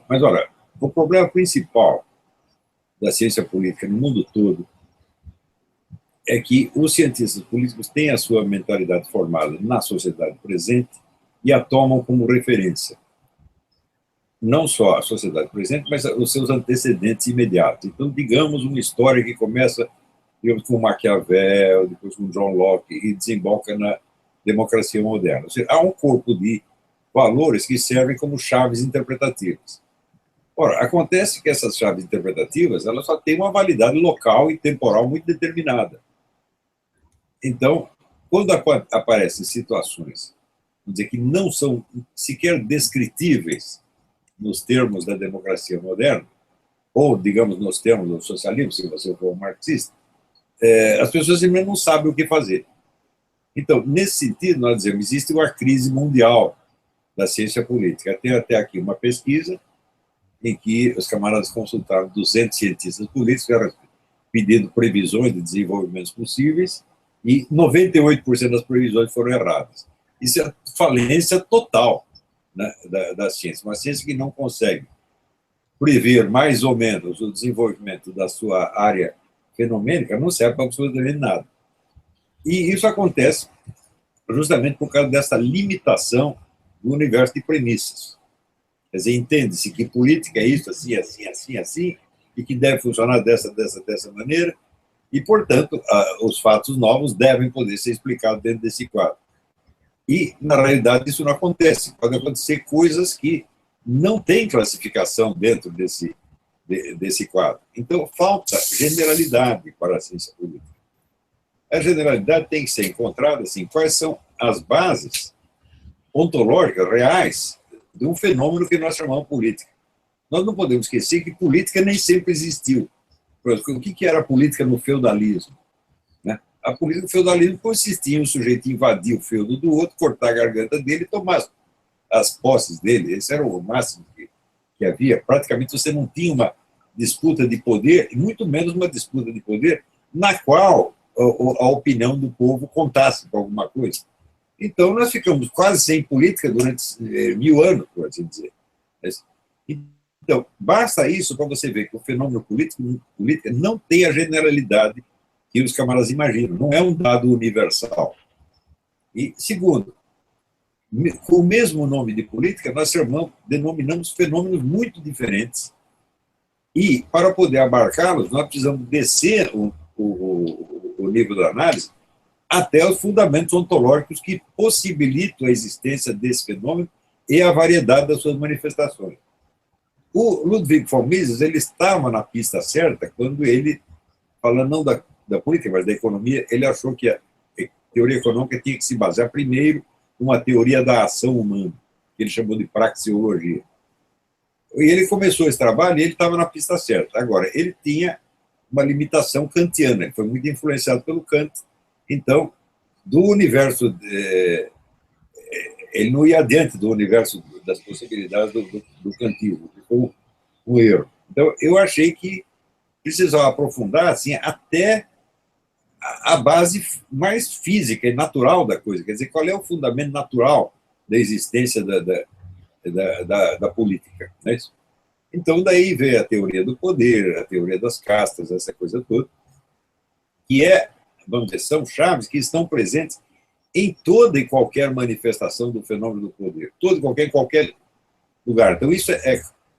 Mas, olha, o problema principal da ciência política no mundo todo é que os cientistas políticos têm a sua mentalidade formada na sociedade presente e a tomam como referência. Não só a sociedade presente, mas os seus antecedentes imediatos. Então, digamos, uma história que começa, digamos, com Maquiavel, depois com John Locke, e desemboca na democracia moderna. Ou seja, há um corpo de valores que servem como chaves interpretativas. Ora, acontece que essas chaves interpretativas elas só têm uma validade local e temporal muito determinada. Então, quando aparecem situações, vamos dizer, que não são sequer descritíveis nos termos da democracia moderna, ou, digamos, nos termos do socialismo, se você for um marxista, as pessoas simplesmente não sabem o que fazer. Então, nesse sentido, nós dizemos, existe uma crise mundial da ciência política. Tem até aqui uma pesquisa em que os camaradas consultaram 200 cientistas políticos, pedindo previsões de desenvolvimentos possíveis, e 98% das previsões foram erradas. Isso é falência total, né, da ciência. Uma ciência que não consegue prever mais ou menos o desenvolvimento da sua área fenomênica não serve para absolutamente nada. E isso acontece justamente por causa dessa limitação do universo de premissas. Quer dizer, entende-se que política é isso, assim, assim, assim, assim, e que deve funcionar dessa maneira, e, portanto, os fatos novos devem poder ser explicados dentro desse quadro. E, na realidade, isso não acontece. Podem acontecer coisas que não têm classificação dentro desse quadro. Então, falta generalidade para a ciência política. A generalidade tem que ser encontrada, assim, quais são as bases ontológicas reais de um fenômeno que nós chamamos política. Nós não podemos esquecer que política nem sempre existiu. Por exemplo, o que era a política no feudalismo? Né? A política no feudalismo consistia em um sujeito invadir o feudo do outro, cortar a garganta dele e tomar as posses dele. Esse era o máximo que havia. Praticamente você não tinha uma disputa de poder, e muito menos uma disputa de poder na qual a opinião do povo contasse com alguma coisa. Então, nós ficamos quase sem política durante 1000 anos, por assim dizer. Então, basta isso para você ver que o fenômeno política não tem a generalidade que os camaradas imaginam, não é um dado universal. E, segundo, com o mesmo nome de política, nós denominamos fenômenos muito diferentes e, para poder abarcá-los, nós precisamos descer o nível da análise até os fundamentos ontológicos que possibilitam a existência desse fenômeno e a variedade das suas manifestações. O Ludwig von Mises, ele estava na pista certa quando ele, falando não da política, mas da economia, ele achou que a teoria econômica tinha que se basear primeiro numa teoria da ação humana, que ele chamou de praxeologia. E ele começou esse trabalho e ele estava na pista certa. Agora, ele tinha uma limitação kantiana, ele foi muito influenciado pelo Kant. Então, do universo, ele não ia adiante do universo das possibilidades do kantismo, que foi um erro. Então, eu achei que precisava aprofundar assim, até a base mais física e natural da coisa, quer dizer, qual é o fundamento natural da existência da política. Não é isso? Então, daí veio a teoria do poder, a teoria das castas, essa coisa toda, que vamos dizer, são chaves que estão presentes em toda e qualquer manifestação do fenômeno do poder, em qualquer lugar. Então, isso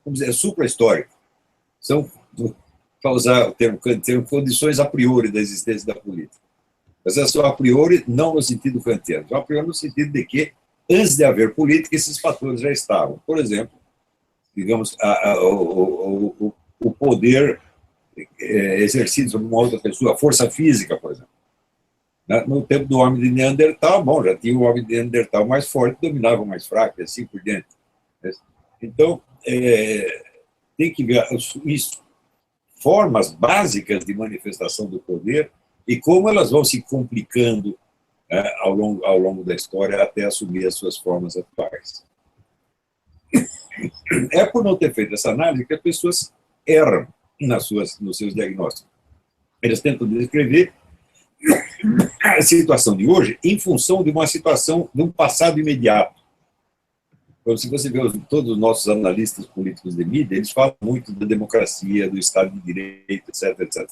vamos dizer, supra-histórico. São, para usar o termo kantiano, condições a priori da existência da política. Mas é só a priori, não no sentido kantiano, só a priori no sentido de que, antes de haver política, esses fatores já estavam. Por exemplo, digamos, o poder exercido sobre uma outra pessoa, a força física, por exemplo. No tempo do homem de Neandertal, bom, já tinha o homem de Neandertal mais forte, dominava o mais fraco, e assim por diante. Então, tem que ver isso, formas básicas de manifestação do poder e como elas vão se complicando ao longo da história até assumir as suas formas atuais. É por não ter feito essa análise que as pessoas erram nos seus diagnósticos. Eles tentam descrever a situação de hoje em função de uma situação de um passado imediato. Se você vê todos os nossos analistas políticos de mídia, eles falam muito da democracia, do Estado de Direito, etc, etc.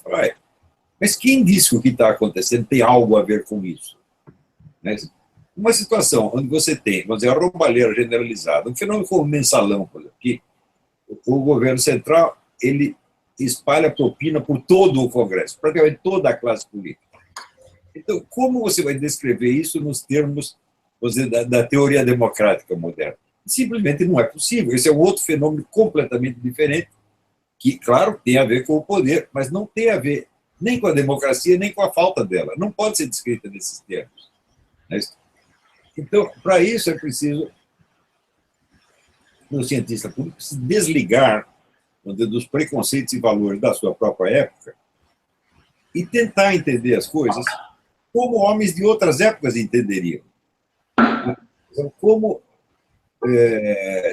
Mas quem disse que o que está acontecendo tem algo a ver com isso? Né? Uma situação onde você tem, vamos dizer, a roubalheira generalizada, um fenômeno como o mensalão, por exemplo, que o governo central ele espalha propina por todo o Congresso, praticamente toda a classe política. Então, como você vai descrever isso nos termos, vamos dizer, da teoria democrática moderna? Simplesmente não é possível. Esse é um outro fenômeno completamente diferente, que, claro, tem a ver com o poder, mas não tem a ver nem com a democracia, nem com a falta dela. Não pode ser descrita nesses termos. Então, para isso é preciso o cientista político se desligar dos preconceitos e valores da sua própria época e tentar entender as coisas como homens de outras épocas entenderiam. Como,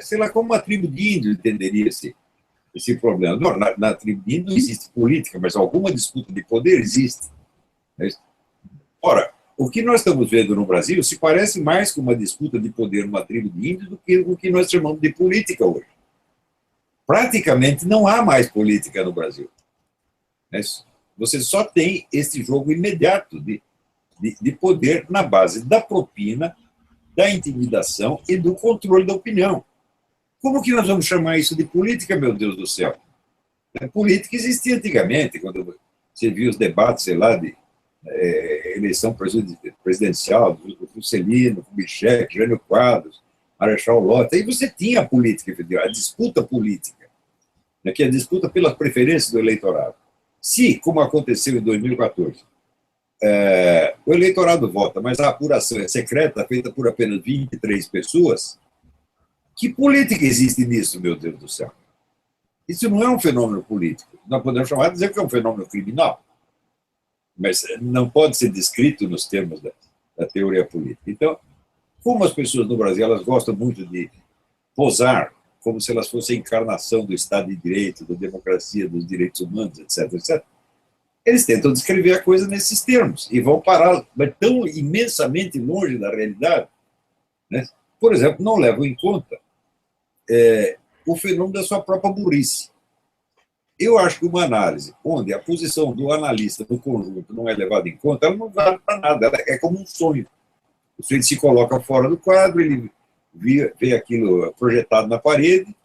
sei lá, como uma tribo de índios entenderia esse problema. Não, na tribo de índios não existe política, mas alguma disputa de poder existe. Ora, o que nós estamos vendo no Brasil se parece mais com uma disputa de poder numa tribo de índios do que o que nós chamamos de política hoje. Praticamente não há mais política no Brasil. Você só tem esse jogo imediato de poder na base da propina, da intimidação e do controle da opinião. Como que nós vamos chamar isso de política, meu Deus do céu? A política existia antigamente, quando você viu os debates, sei lá, de eleição presidencial, do Juscelino, Kubitschek, Jânio Quadros, Marechal Lota, aí você tinha a política, a disputa política, que é a disputa pelas preferências do eleitorado. Se, como aconteceu em 2014, o eleitorado vota, mas a apuração é secreta, feita por apenas 23 pessoas, que política existe nisso, meu Deus do céu? Isso não é um fenômeno político. Nós podemos chamar de dizer que é um fenômeno criminal, mas não pode ser descrito nos termos da teoria política. Então, como as pessoas no Brasil elas gostam muito de posar como se elas fossem a encarnação do Estado de Direito, da democracia, dos direitos humanos, etc., etc., eles tentam descrever a coisa nesses termos e vão parar tão imensamente longe da realidade. Né? Por exemplo, não levam em conta o fenômeno da sua própria burrice. Eu acho que uma análise onde a posição do analista no conjunto não é levada em conta, ela não vale para nada, ela é como um sonho. O sujeito se coloca fora do quadro, ele vê aquilo projetado na parede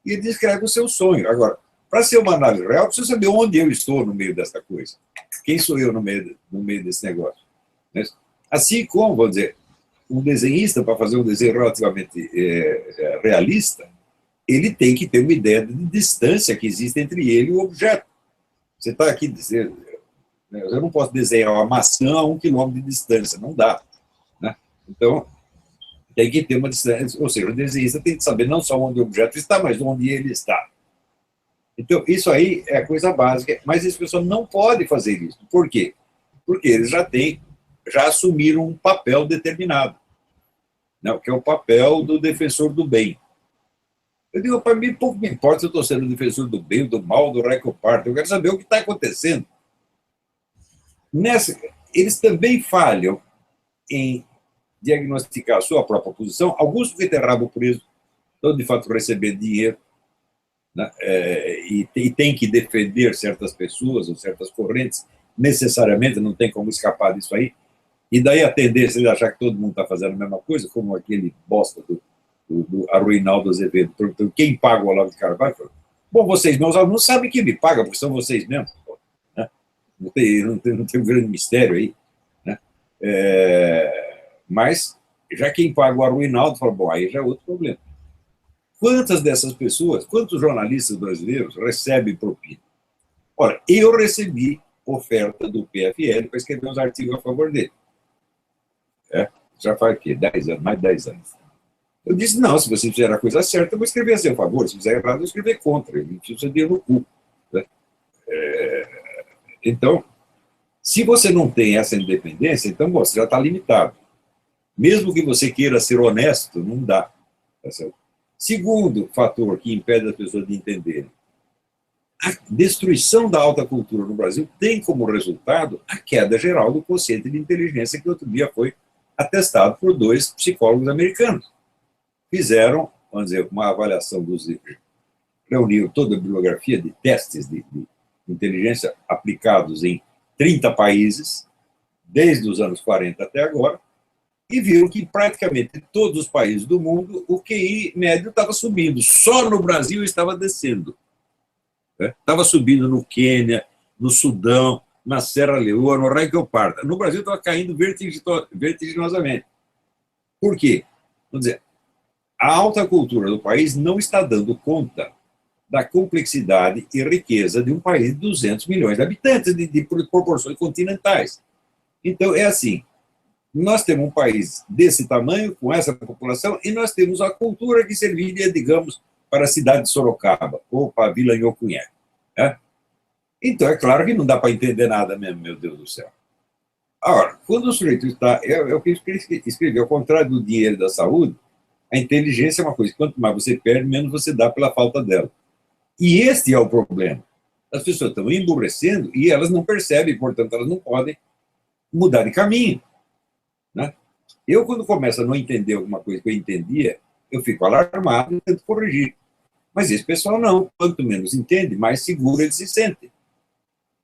e ele descreve o seu sonho. Agora, para ser uma análise real, precisa saber onde eu estou no meio dessa coisa. Quem sou eu no meio desse negócio? Assim como, vamos dizer, um desenhista, para fazer um desenho relativamente realista, ele tem que ter uma ideia de distância que existe entre ele e o objeto. Você está aqui dizendo, eu não posso desenhar uma maçã a 1 quilômetro de distância, não dá. Né? Então, tem que ter uma distância, ou seja, o desenhista tem que saber não só onde o objeto está, mas onde ele está. Então, isso aí é a coisa básica, mas esse pessoal não pode fazer isso. Por quê? Porque eles já assumiram um papel determinado, né? Que é o papel do defensor do bem. Eu digo, para mim, pouco me importa se eu estou sendo defensor do bem, do mal, do raio que eu parto. Eu quero saber o que está acontecendo. Eles também falham em diagnosticar a sua própria posição. Alguns porque têm rabo preso, estão, de fato, recebendo dinheiro, né? E tem que defender certas pessoas ou certas correntes, necessariamente, não tem como escapar disso aí. E daí a tendência de achar que todo mundo está fazendo a mesma coisa, como aquele bosta do Arruinaldo Azevedo, perguntando quem paga o Olavo de Carvalho. Bom, vocês, meus alunos, sabem quem me paga, porque são vocês mesmos. Né? Não tem um grande mistério aí. Né? Mas, já quem paga o Arruinaldo, fala, bom, aí já é outro problema. Quantas dessas pessoas, quantos jornalistas brasileiros recebem propina? Ora, eu recebi oferta do PFL para escrever uns artigos a favor dele. Já faz o quê? 10 anos, mais de 10 anos. Eu disse, não, se você fizer a coisa certa, eu vou escrever a seu favor, se fizer errado, eu vou escrever contra, eu tiro seu dinheiro no cu. Né? Então, se você não tem essa independência, então você já está limitado. Mesmo que você queira ser honesto, não dá. Tá certo? Segundo fator que impede as pessoas de entenderem, a destruição da alta cultura no Brasil tem como resultado a queda geral do quociente de inteligência que outro dia foi atestado por 2 psicólogos americanos. Fizeram vamos dizer, uma avaliação dos... Reuniu toda a bibliografia de testes de inteligência aplicados em 30 países, desde os anos 40 até agora, e viram que praticamente em todos os países do mundo o QI médio estava subindo, só no Brasil estava descendo. Estava subindo no Quênia, no Sudão, na Serra Leoa, no raio que eu parta. No Brasil estava caindo vertiginosamente. Por quê? Vamos dizer, a alta cultura do país não está dando conta da complexidade e riqueza de um país de 200 milhões de habitantes, de proporções continentais. Então, é assim, nós temos um país desse tamanho, com essa população, e nós temos a cultura que serviria, digamos, para a cidade de Sorocaba, ou para a Vila Nhocunyé. Né? Então, é claro que não dá para entender nada mesmo, meu Deus do céu. Agora, quando o sujeito está... É o que eu escrevi, ao contrário do dinheiro e da saúde, a inteligência é uma coisa, quanto mais você perde, menos você dá pela falta dela. E este é o problema. As pessoas estão emburrecendo e elas não percebem, portanto, elas não podem mudar de caminho. Né? Eu, quando começo a não entender alguma coisa que eu entendia, eu fico alarmado e tento corrigir. Mas esse pessoal não. Quanto menos entende, mais seguro ele se sente.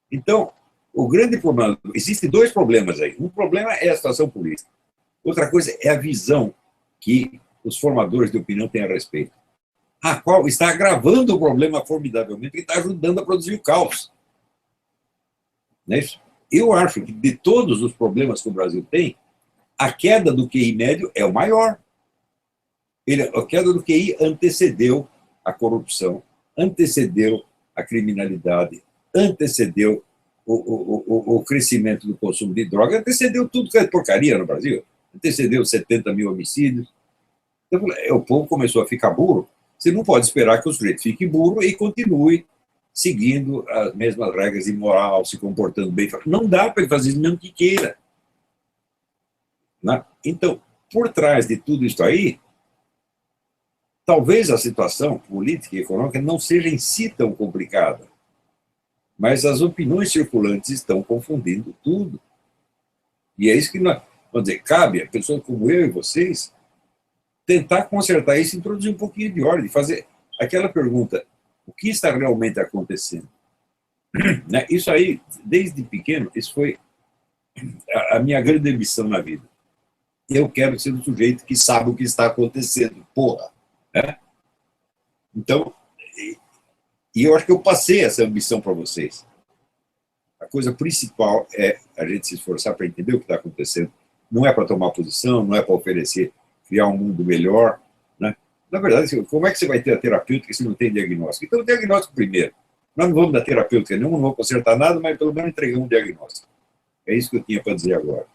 Então, o grande problema... Existem dois problemas aí. Um problema é a situação política. Outra coisa é a visão que os formadores de opinião têm a respeito. A qual está agravando o problema formidavelmente e está ajudando a produzir o caos. Não é isso? Eu acho que, de todos os problemas que o Brasil tem, a queda do QI médio é o maior. A queda do QI antecedeu a corrupção, antecedeu a criminalidade, antecedeu o crescimento do consumo de droga, antecedeu tudo que é porcaria no Brasil, antecedeu 70 mil homicídios. Então, o povo começou a ficar burro. Você não pode esperar que o sujeito fique burro e continue seguindo as mesmas regras de moral, se comportando bem. Não dá para ele fazer isso mesmo que queira. Né? Então, por trás de tudo isso aí, talvez a situação política e econômica não seja em si tão complicada, mas as opiniões circulantes estão confundindo tudo. E é isso que nós, vamos dizer, cabe a pessoas como eu e vocês tentar consertar isso e introduzir um pouquinho de ordem, fazer aquela pergunta, o que está realmente acontecendo? Né? Isso aí, desde pequeno, isso foi a minha grande ambição na vida. Eu quero ser um sujeito que sabe o que está acontecendo, porra. Né? Então, e eu acho que eu passei essa ambição para vocês. A coisa principal é a gente se esforçar para entender o que está acontecendo. Não é para tomar posição, não é para oferecer, criar um mundo melhor. Né? Na verdade, como é que você vai ter a terapêutica se não tem diagnóstico? Então, o diagnóstico primeiro. Nós não vamos dar terapêutica nenhuma, não vamos consertar nada, mas pelo menos entregamos um diagnóstico. É isso que eu tinha para dizer agora.